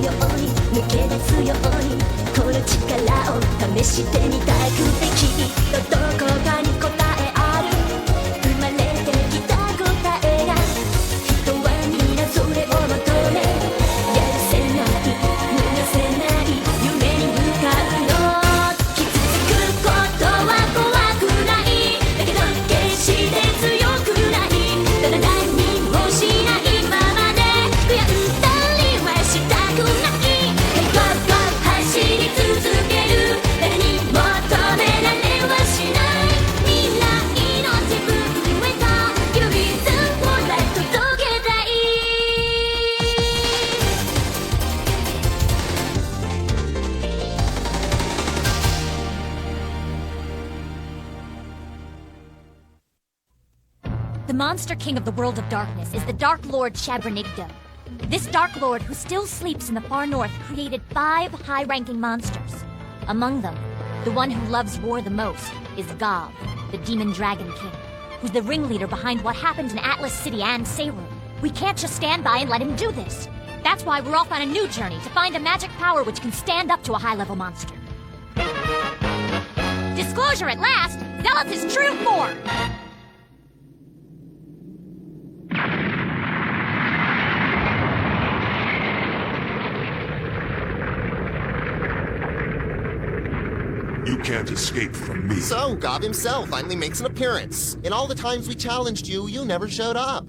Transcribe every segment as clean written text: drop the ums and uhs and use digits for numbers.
ように抜け出すようにこの力を試してみたくてきっとどこかに答えある生まれてきた答えが人は皆それを求めやるせない逃がせない夢に向かうの傷つくことは怖くないだけど決して強くないただ何もしないままで悔やんだりはしたくないヘイゴーゴー走り続ける誰にも止められはしない未来の自分へと Give me the moonlight 届けたいThe monster king of the world of darkness is the Dark Lord Shabranigdo. This Dark Lord, who still sleeps in the far north, created 5 high-ranking monsters. Among them, the one who loves war the most is Gov, the Demon Dragon King, who's the ringleader behind what happened in Atlas City and Seirun. We can't just stand by and let him do this. That's why we're off on a new journey to find a magic power which can stand up to a high-level monster. Disclosure at last! Zealoth's true form! You can't escape from me. So, Gov himself finally makes an appearance. In all the times we challenged you, you never showed up.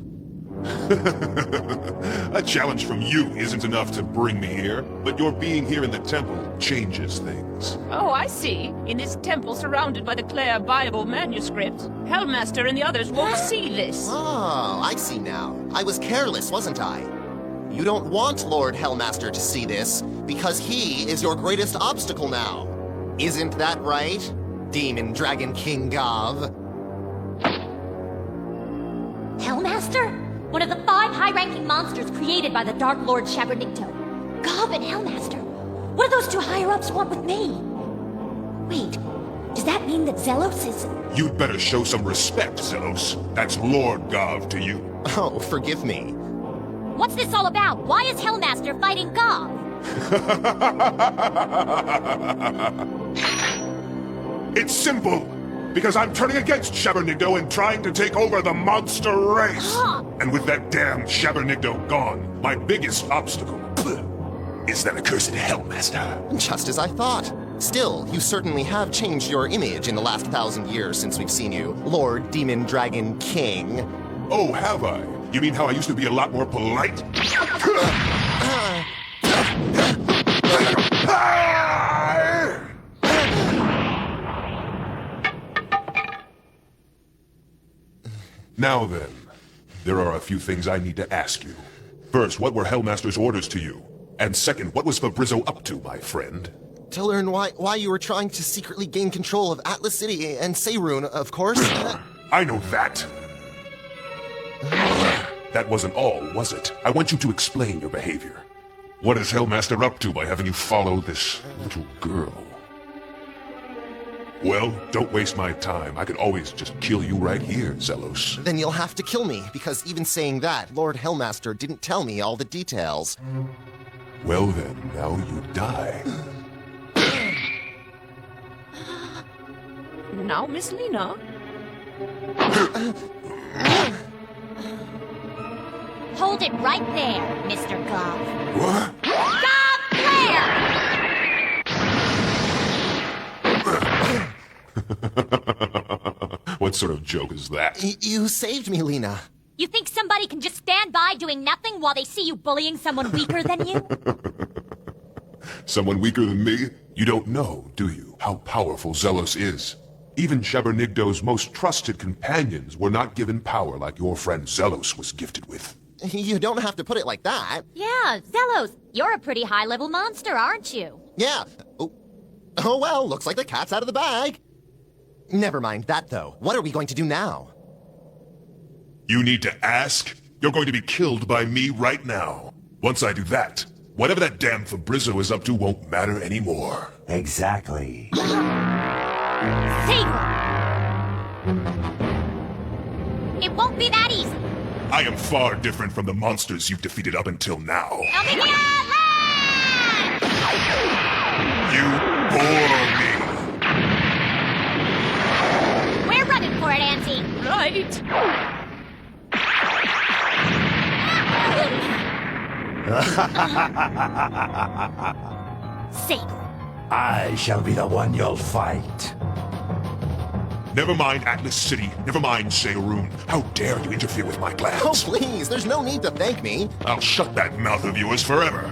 A challenge from you isn't enough to bring me here, but your being here in the temple changes things. Oh, I see. In this temple surrounded by the clear Bible manuscripts, Hellmaster and the others won't see this. Oh, I see now. I was careless, wasn't I? You don't want Lord Hellmaster to see this, because he is your greatest obstacle now. Isn't that right, Demon Dragon King Gov? Hellmaster? One of the 5 high-ranking monsters created by the Dark Lord Shabranigdo. Gov and Hellmaster. What do those 2 higher-ups want with me? Wait, does that mean that Zelos is... You'd better show some respect, Zelos. That's Lord Gov to you. Oh, forgive me. What's this all about? Why is Hellmaster fighting Gov? It's simple. Because I'm turning against Shabranigdo and trying to take over the monster race. And with that damn Shabranigdo gone, my biggest obstacle is that accursed Hellmaster. Just as I thought. Still, you certainly have changed your image in the last 1,000 years since we've seen you, Lord Demon Dragon King. Oh, have I? You mean how I used to be a lot more polite? Now then, there are a few things I need to ask you. First, what were Hellmaster's orders to you? And second, what was Fabrizzo up to, my friend? To learn why you were trying to secretly gain control of Atlas City and Seirun, of course. I know that. That wasn't all, was it? I want you to explain your behavior. What is Hellmaster up to by having you follow this little girl? Well, don't waste my time. I could always just kill you right here, Zelos. Then you'll have to kill me, because even saying that, Lord Hellmaster didn't tell me all the details. Well then, now you die. Now, Miss Lena? Hold it right there, Mr. Gov. What? Gov Blair! What sort of joke is that? You saved me, Lena. You think somebody can just stand by doing nothing while they see you bullying someone weaker than you? Someone weaker than me? You don't know, do you, how powerful Zelos is? Even Shabranigdo's most trusted companions were not given power like your friend Zelos was gifted with. You don't have to put it like that. Yeah, Zelos, you're a pretty high-level monster, aren't you? Yeah. Oh well, looks like the cat's out of the bag. Never mind that, though. What are we going to do now? You need to ask? You're going to be killed by me right now. Once I do that, whatever that damn Fabrizzo is up to won't matter anymore. Exactly. Save It won't be that easy. I am far different from the monsters you've defeated up until now. Help me get out! You bore me. We're running for it, Auntie. Right. Satan. I shall be the one you'll fight. Never mind Atlas City. Never mind Seirun. How dare you interfere with my Oh, plans? please, there's no need to thank me. I'll shut that mouth of yours forever.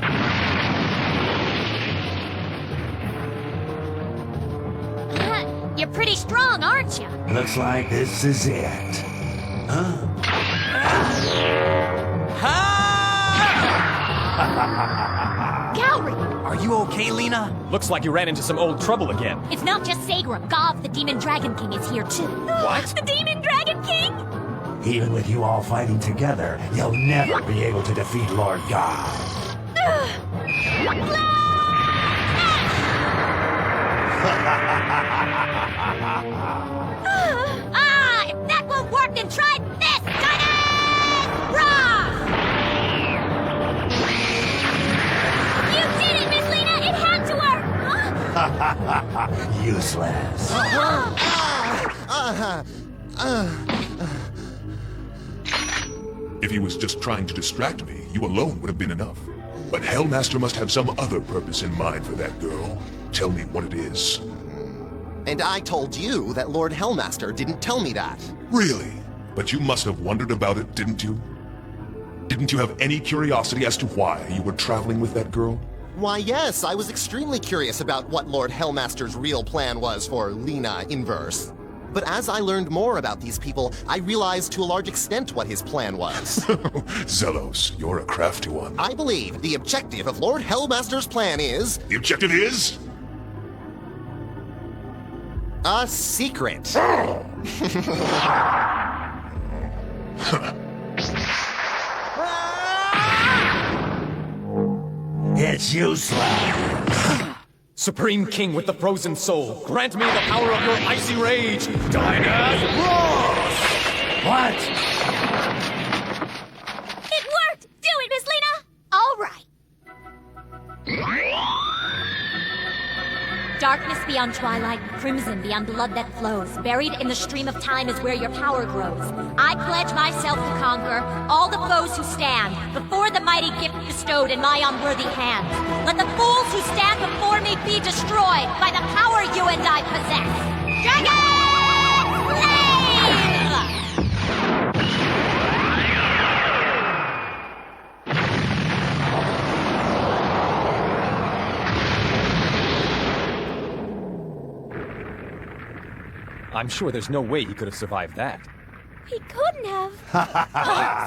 You're pretty strong, aren't you? Looks like this is it. Gowry! Are you okay, Lena? Looks like you ran into some old trouble again. It's not just Sagrum. Gov, the Demon Dragon King, is here too. What? The Demon Dragon King? Even with you all fighting together, you'll never be able to defeat Lord God. If that won't work, then try this! Raw! You did it, Miss Lena! It had to work! Useless. If he was just trying to distract me, you alone would have been enough. But Hellmaster must have some other purpose in mind for that girl. Tell me what it is. And I told you that Lord Hellmaster didn't tell me that. Really? But you must have wondered about it, didn't you? Didn't you have any curiosity as to why you were traveling with that girl? Why, yes, I was extremely curious about what Lord Hellmaster's real plan was for Lena Inverse. But as I learned more about these people, I realized to a large extent what his plan was. Zelos, you're a crafty one. I believe the objective of Lord Hellmaster's plan is The objective is? a secret. It's useless. Supreme King with the frozen soul, grant me the power of your icy rage. Dinah Ross! What? It worked! Do it, Miss Lena! All right. Darkness beyond twilight, crimson beyond blood that flows. Buried in the stream of time is where your power grows. I pledge myself to conquer all the foes who stand before the mighty gift bestowed in my unworthy hands. Let the fools who stand before me be destroyed by the power you and I possess. Dragon Slave! I'm sure there's no way he could have survived that. He couldn't have.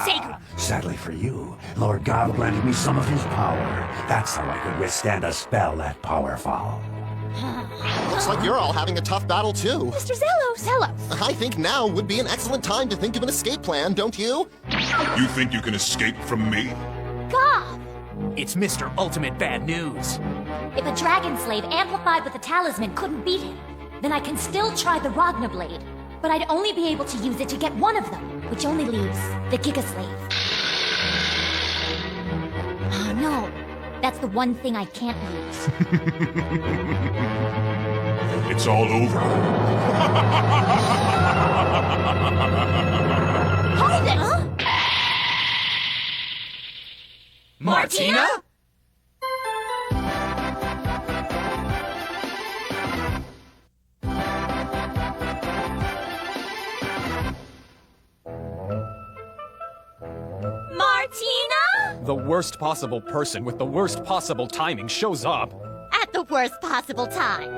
Sacred. Sadly for you, Lord God granted me some of his power. That's how I could withstand a spell that powerful. Looks like you're all having a tough battle too. Mr. Zelos. I think now would be an excellent time to think of an escape plan, don't you? You think you can escape from me? God. It's Mr. Ultimate Bad News. If a dragon slave amplified with a talisman couldn't beat him, then I can still try the Ragna Blade. But I'd only be able to use it to get one of them, which only leaves the Giga Slave. Oh no, that's the one thing I can't use. It's all over. Hold it! Huh? Martina? Martina? The worst possible person with the worst possible timing shows up. At the worst possible time.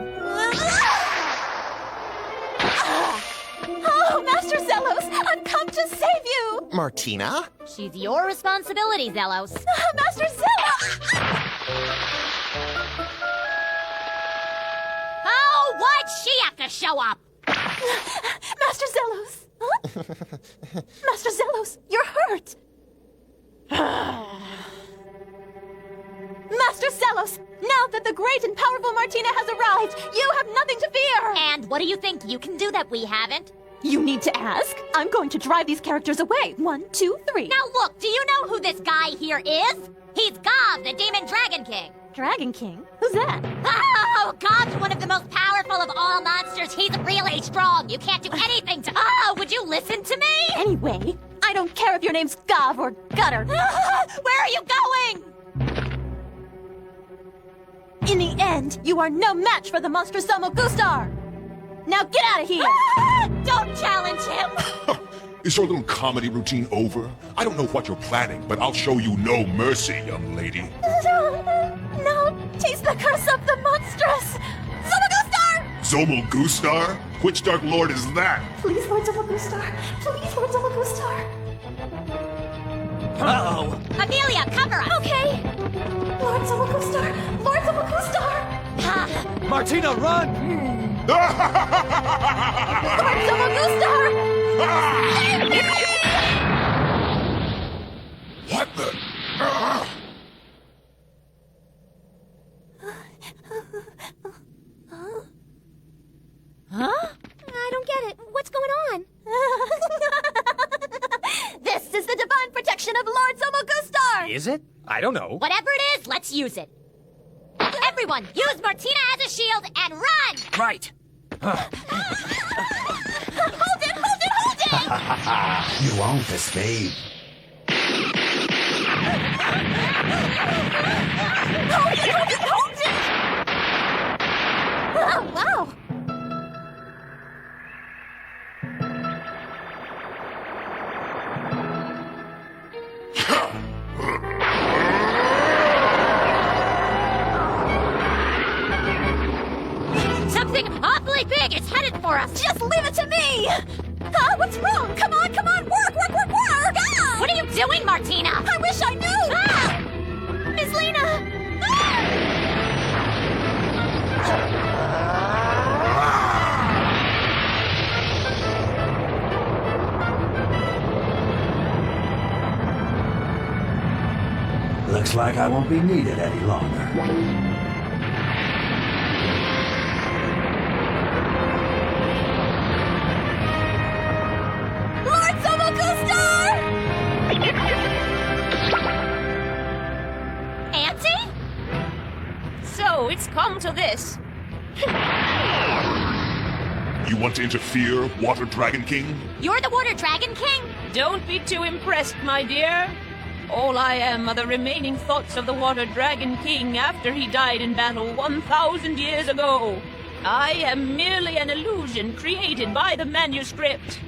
Oh, Master Zelos, I've come to save you! Martina? She's your responsibility, Zelos. Master Zelos! Oh, why'd she have to show up? Master Zelos! Huh? Master Zelos, you're hurt! Master Zelos, now that the great and powerful Martina has arrived, you have nothing to fear! And what do you think you can do that we haven't? You need to ask. I'm going to drive these characters away. 1, 2, 3. Now look, do you know who this guy here is? He's Gov, the Demon Dragon King. Dragon King? Who's that? Oh, God's one of the most powerful of all monsters. He's really strong. You can't do anything to... Oh, would you listen to me? Anyway, I don't care if your name's Gav or Gutter. Where are you going? In the end, you are no match for the monster Zomo Gustar! Now get out of here! Don't challenge him! Is your little comedy routine over? I don't know what you're planning, but I'll show you no mercy, young lady. No, taste the curse of the monstrous! Zomo Gustar! Zomo Gustar? Which Dark Lord is that? Please, Lord Zomo Gustar! Please, Lord Zomo Gustar! Uh-oh! Amelia, cover us! Okay! Lord Zomo Gustar! Lord Zomo Gustar! Martina, run! Lord Zomo Gustar! What the? Huh? I don't get it. What's going on? This is the divine protection of Lord Zomo Gustar! Is it? I don't know. Whatever it is, let's use it. Everyone, use Martina as a shield and run! Right. Hold it! Hold it! Hold it! You won't escape. Hold it! Hold it! Hold it! Oh, wow! Something awfully big is headed for us. Just leave it to me! What's wrong? Come on, come on! Work, work, work, work! Ah! What are you doing, Martina? I wish I knew! Ah! Miss Lena! Ah! Looks like I won't be needed any longer. Lord Zomo Gustar! Auntie? So, it's come to this. You want to interfere, Water Dragon King? You're the Water Dragon King? Don't be too impressed, my dear. All I am are the remaining thoughts of the Water Dragon King after he died in battle 1,000 years ago. I am merely an illusion created by the manuscript.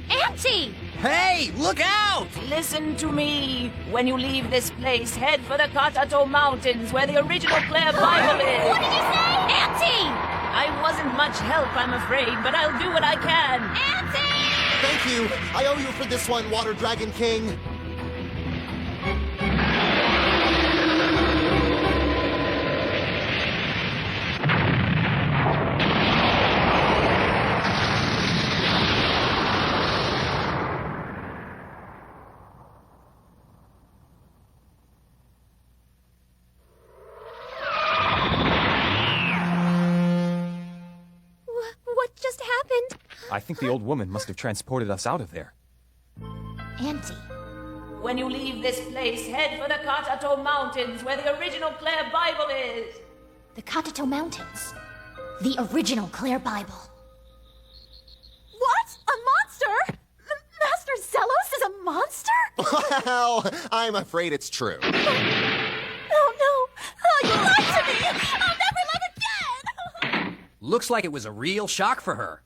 Auntie! Hey, look out! Listen to me. When you leave this place, head for the Katato Mountains, where the original Clare Bible is. What did you say? Auntie! I wasn't much help, I'm afraid, but I'll do what I can. Auntie! Thank you. I owe you for this one, Water Dragon King. What just happened? I think the old woman must have transported us out of there. Auntie. When you leave this place, head for the Katato Mountains, where the original Clare Bible is. The Katato Mountains. The original Clare Bible. What? A monster? Master Zelos is a monster? Well, I'm afraid it's true. Oh no! Oh, you lied to me! I'll never love again! Looks like it was a real shock for her.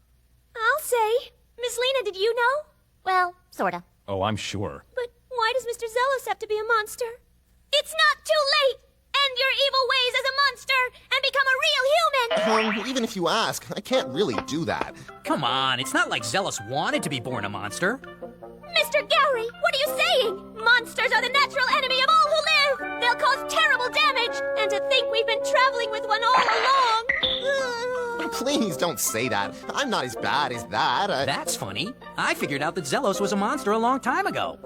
I'll say. Miss Lena, did you know? Well, sorta. Oh, I'm sure. But why does Mr. Zelos have to be a monster? It's not too late! End your evil ways as a monster and become a real human! Even if you ask, I can't really do that. Come on, it's not like Zelos wanted to be born a monster. Mr. Gowry, what are you saying? Monsters are the natural enemy of all who live! They'll cause terrible damage! And to think we've been traveling with one all along! Please don't say that. I'm not as bad as that. That's funny. I figured out that Zelos was a monster a long time ago.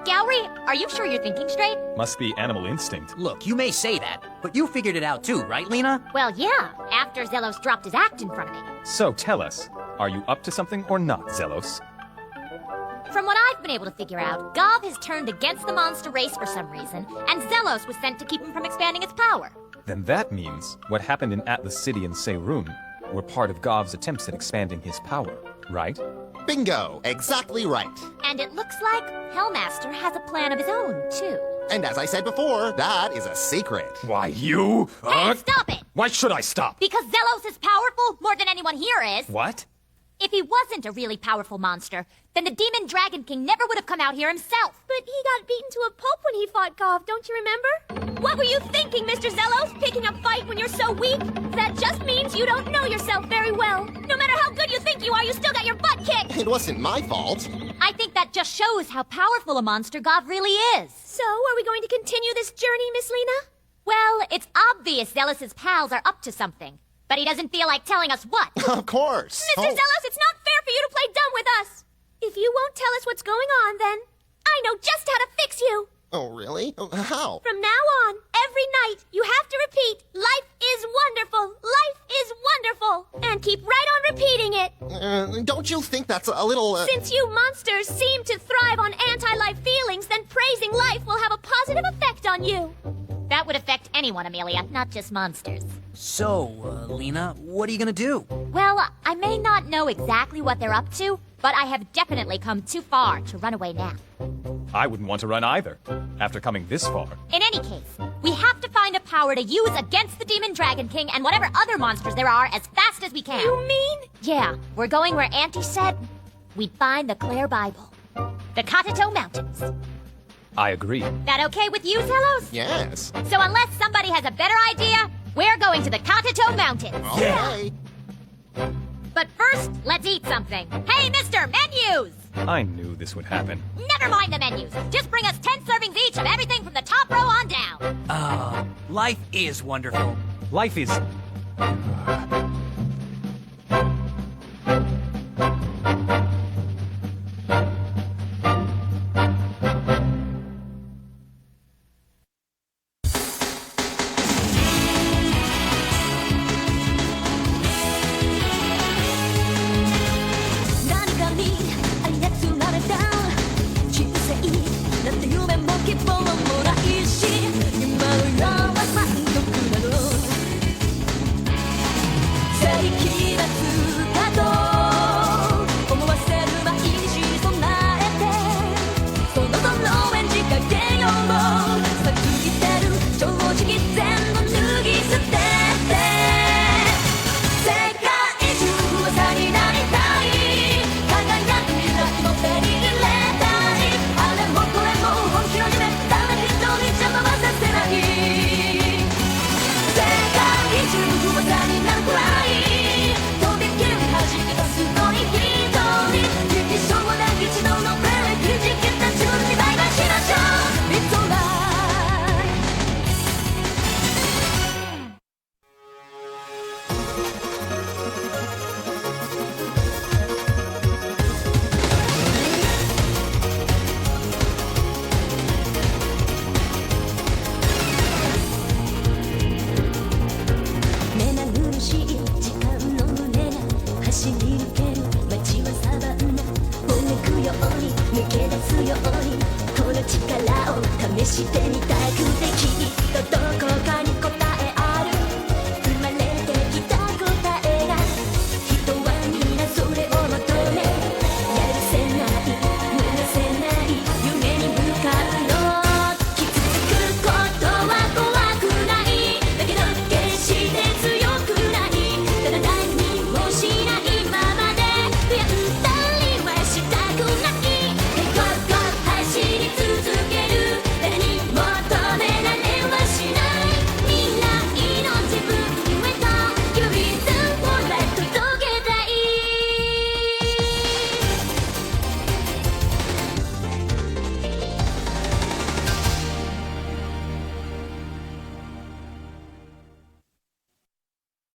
Gowry, are you sure you're thinking straight? Must be animal instinct. Look, you may say that, but you figured it out too, right, Lena? Well, yeah, after Zelos dropped his act in front of me. So tell us, are you up to something or not, Zelos? From what I've been able to figure out, Gov has turned against the monster race for some reason, and Zelos was sent to keep him from expanding its power. Then that means what happened in Atlas City and Seirun were part of Gov's attempts at expanding his power, right? Bingo! Exactly right. And it looks like Hellmaster has a plan of his own, too. And as I said before, that is a secret. Why, you? Hey, stop it! Why should I stop? Because Zelos is powerful more than anyone here is. What? If he wasn't a really powerful monster, then the Demon Dragon King never would have come out here himself. But he got beaten to a pulp when he fought Gov, don't you remember? What were you thinking, Mr. Zelos? Picking a fight when you're so weak? That just means you don't know yourself very well. No matter how good you think you are, you still got your butt kicked. It wasn't my fault. I think that just shows how powerful a monster Gov really is. So, are we going to continue this journey, Miss Lena? Well, it's obvious Zealous' pals are up to something. But he doesn't feel like telling us what. Of course. Mr. Zelos, it's not fair for you to play dumb with us. If you won't tell us what's going on, then I know just how to fix you. Oh, really? How? From now on, every night, you have to repeat, life is wonderful, life is wonderful, and keep right on repeating it. Don't you think that's a little, Since you monsters seem to thrive on anti-life feelings, then praising life will have a positive effect on you. That would affect anyone, Amelia, not just monsters. So, Lena, what are you gonna do? Well, I may not know exactly what they're up to, but I have definitely come too far to run away now. I wouldn't want to run either, after coming this far. In any case, we have to find a power to use against the Demon Dragon King and whatever other monsters there are as fast as we can. You mean? Yeah, we're going where Auntie said we'd find the Clare Bible. The Katato Mountains. I agree. That okay with you, Zelos? yes. So unless somebody has a better idea, we're going to the Katato Mountains. Okay. But first, let's eat something. Hey, mister, menus! I knew this would happen. Never mind the menus. Just bring us 10 servings each of everything from the top row on down. Life is wonderful. Life is...「この力を試してみたくてきっとどこかに